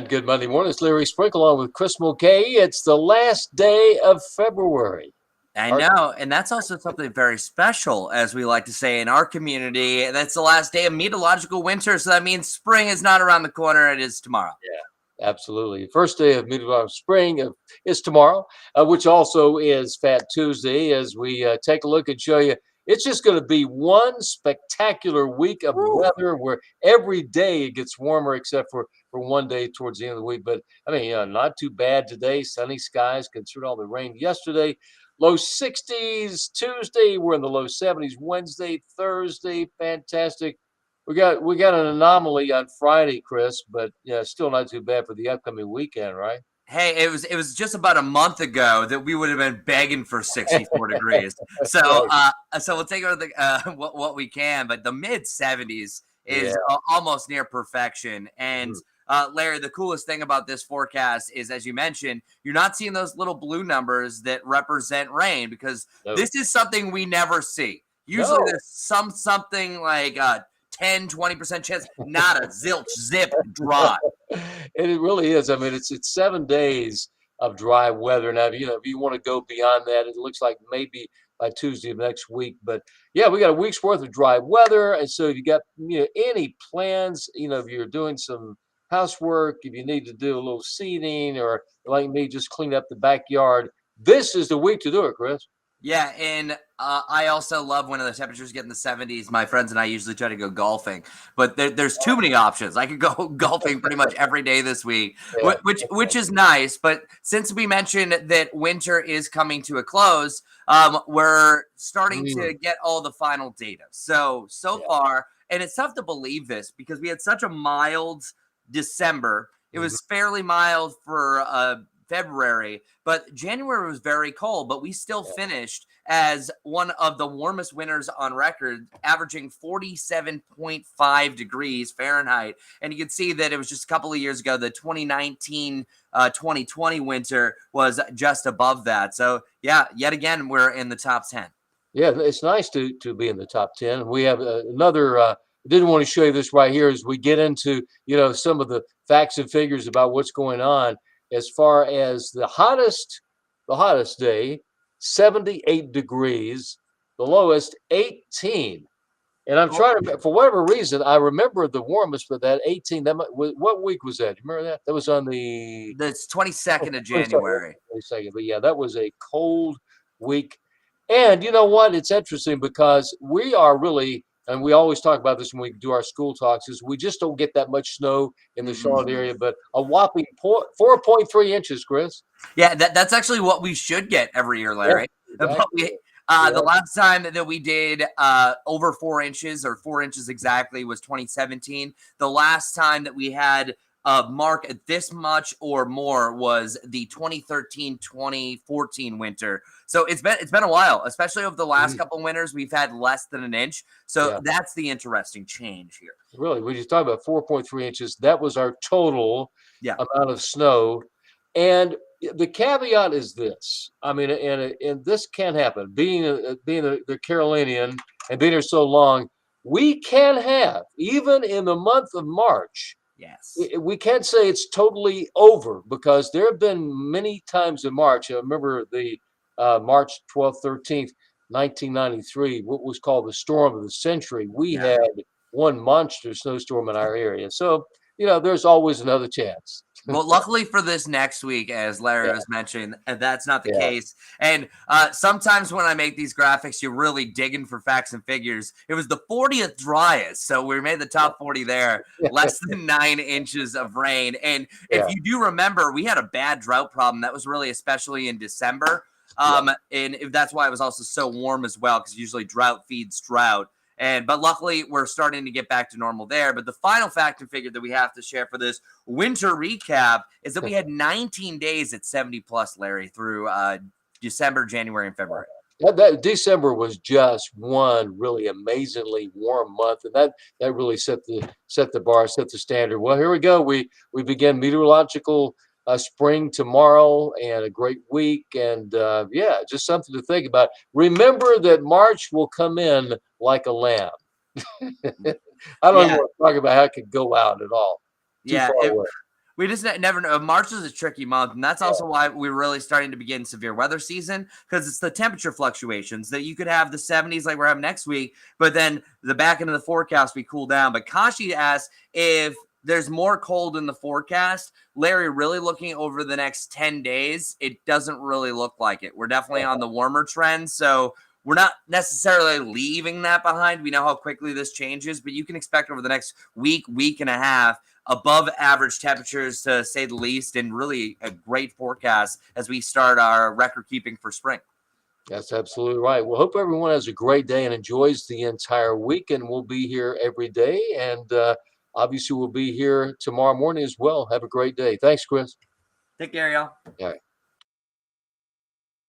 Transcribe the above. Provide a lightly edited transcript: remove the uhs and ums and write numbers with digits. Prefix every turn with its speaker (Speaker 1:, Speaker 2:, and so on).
Speaker 1: And good Monday morning. It's Larry Sprinkle on with Chris Mulcahy. It's the last day of February.
Speaker 2: I know, and that's also something very special, as we like to say in our community. That's the last day of meteorological winter, so that means spring is not around the corner. It is tomorrow.
Speaker 1: Yeah, absolutely. First day of meteorological spring is tomorrow, which also is Fat Tuesday, as we take a look and show you. It's just going to be one spectacular week of weather where every day it gets warmer, except for one day towards the end of the week. But I mean, not too bad today. Sunny skies, considering all the rain yesterday. Low 60s Tuesday. We're in the low 70s Wednesday, Thursday. Fantastic. We got an anomaly on Friday, Chris, but yeah, still not too bad for the upcoming weekend, right?
Speaker 2: Hey, it was just about a month ago that we would have been begging for 64 degrees. So so we'll take over what we can, but the mid 70s is almost near perfection. And Larry, the coolest thing about this forecast is, as you mentioned, you're not seeing those little blue numbers that represent rain, because this is something we never see. Usually there's something like 10-20% chance, not a zilch, zip, dry.
Speaker 1: It really is. I mean, it's 7 days of dry weather. Now, if you want to go beyond that, it looks like maybe by Tuesday of next week. But yeah, we got a week's worth of dry weather, and so if you got any plans, if you're doing some housework, if you need to do a little seeding, or like me, just clean up the backyard, this is the week to do it, Chris.
Speaker 2: Yeah, and I also love when the temperatures get in the 70s. My friends and I usually try to go golfing, but there's too many options. I could go golfing pretty much every day this week, which is nice. But since we mentioned that winter is coming to a close, we're starting to get all the final data. So far, and it's tough to believe this because we had such a mild December. It was fairly mild for February, but January was very cold, but we still finished as one of the warmest winters on record, averaging 47.5 degrees Fahrenheit. And you can see that it was just a couple of years ago, the 2019-2020 winter was just above that. So yeah, yet again, we're in the top 10.
Speaker 1: Yeah, it's nice to be in the top 10. We have another I didn't want to show you this right here as we get into some of the facts and figures about what's going on. As far as the hottest day, 78 degrees, the lowest 18. And I'm trying to, for whatever reason, I remember the warmest, but that 18, what week was that? You remember that? That was on the
Speaker 2: 22nd of January.
Speaker 1: 22nd. But yeah, that was a cold week. And you know what? It's interesting because we are really, and we always talk about this when we do our school talks, is we just don't get that much snow in the Charlotte area, but a whopping 4.3 inches, Chris.
Speaker 2: Yeah, that's actually what we should get every year, Larry. Yeah, exactly. The last time that we did over 4 inches, or 4 inches exactly, was 2017. The last time that we had mark this much or more was the 2013-2014 winter. So it's been a while, especially over the last couple of winters. We've had less than an inch. So that's the interesting change here.
Speaker 1: Really, we just talked about 4.3 inches. That was our total amount of snow. And the caveat is this. I mean, and this can happen. Being the Carolinian and being here so long, we can have, even in the month of March, we can't say it's totally over, because there have been many times in March. I remember the March 12th, 13th, 1993, what was called the storm of the century. We had one monster snowstorm in our area. So, there's always another chance.
Speaker 2: Well, luckily for this next week, as Larry was mentioning, that's not the case. And sometimes when I make these graphics, you're really digging for facts and figures. It was the 40th driest, so we made the top 40 there. Less than 9 inches of rain. And if you do remember, we had a bad drought problem. That was really especially in December. And that's why it was also so warm as well, because usually drought feeds drought. But luckily, we're starting to get back to normal there. But the final fact and figure that we have to share for this winter recap is that we had 19 days at 70 plus, Larry, through December, January, and February.
Speaker 1: That December was just one really amazingly warm month, and that really set the bar, set the standard. Well, here we go. We begin meteorological spring tomorrow, and a great week, and just something to think about. Remember that March will come in like a lamb. I don't even want to talk about how it could go out at all.
Speaker 2: We just never know. March is a tricky month, and that's also why we're really starting to begin severe weather season, because it's the temperature fluctuations that you could have the 70s like we're having next week, but then the back end of the forecast we cool down. But Kashi asks if there's more cold in the forecast. Larry, really looking over the next 10 days, it doesn't really look like it. We're definitely on the warmer trend, so we're not necessarily leaving that behind. We know how quickly this changes, but you can expect over the next week and a half, above average temperatures to say the least, and really a great forecast as we start our record keeping for spring.
Speaker 1: That's absolutely right. Well, hope everyone has a great day and enjoys the entire week. And we'll be here every day. And obviously, we'll be here tomorrow morning as well. Have a great day. Thanks, Chris.
Speaker 2: Take care, y'all.
Speaker 1: All right.